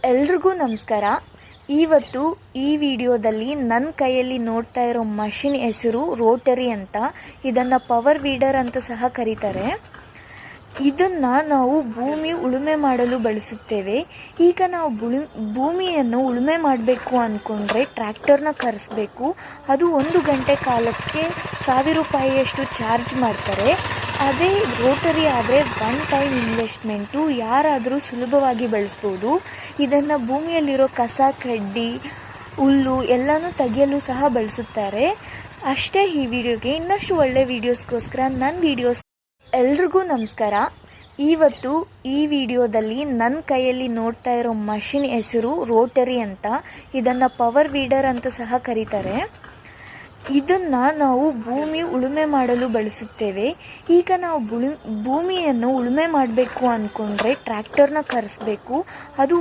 ಎಲ್ರಿಗೂ ನಮಸ್ಕಾರ. ಇವತ್ತು ಈ ವಿಡಿಯೋದಲ್ಲಿ ನನ್ನ ಕೈಯಲ್ಲಿ ನೋಡ್ತಾ ಇರೋ ಮಷಿನ್ ಹೆಸರು ರೋಟರಿ ಅಂತ. ಇದನ್ನು ಪವರ್ ವೀಡರ್ ಅಂತ ಸಹ ಕರೀತಾರೆ. ಇದನ್ನು ನಾವು ಭೂಮಿ ಉಳುಮೆ ಮಾಡಲು ಬಳಸುತ್ತೇವೆ. ಈಗ ನಾವು ಭೂಮಿಯನ್ನು ಉಳುಮೆ ಮಾಡಬೇಕು ಅಂದ್ಕೊಂಡ್ರೆ ಟ್ರ್ಯಾಕ್ಟರ್ನ ಕರೆಸಬೇಕು. ಅದು 1 ಗಂಟೆ ಕಾಲಕ್ಕೆ 1000 ರೂಪಾಯಿಯಷ್ಟು ಚಾರ್ಜ್ ಮಾಡ್ತಾರೆ. ಅದೇ ರೋಟರಿ ಆದರೆ 1 ಟೈಮ್ ಇನ್ವೆಸ್ಟ್ಮೆಂಟು, ಯಾರಾದರೂ ಸುಲಭವಾಗಿ ಬಳಸ್ಬೋದು. ಇದನ್ನು ಭೂಮಿಯಲ್ಲಿರೋ ಕಸ, ಕಡ್ಡಿ, ಹುಲ್ಲು ಎಲ್ಲನೂ ತೆಗೆಯಲು ಸಹ ಬಳಸುತ್ತಾರೆ. ಅಷ್ಟೇ ಈ ವಿಡಿಯೋಗೆ. ಇನ್ನಷ್ಟು ಒಳ್ಳೆ ವೀಡಿಯೋಸ್ಗೋಸ್ಕರ ನನ್ನ ವಿಡಿಯೋಸ್. ಎಲ್ರಿಗೂ ನಮಸ್ಕಾರ. ಇವತ್ತು ಈ ವಿಡಿಯೋದಲ್ಲಿ ನನ್ನ ಕೈಯಲ್ಲಿ ನೋಡ್ತಾ ಇರೋ ಮಷಿನ್ ಹೆಸರು ರೋಟರಿ ಅಂತ. ಇದನ್ನು ಪವರ್ ವೀಡರ್ ಅಂತ ಸಹ ಕರೀತಾರೆ. ಇದನ್ನು ನಾವು ಭೂಮಿ ಉಳುಮೆ ಮಾಡಲು ಬಳಸುತ್ತೇವೆ. ಈಗ ನಾವು ಭೂಮಿಯನ್ನು ಉಳುಮೆ ಮಾಡಬೇಕು ಅಂದ್ಕೊಂಡ್ರೆ ಟ್ರ್ಯಾಕ್ಟರ್ನ ಕರೆಸಬೇಕು. ಅದು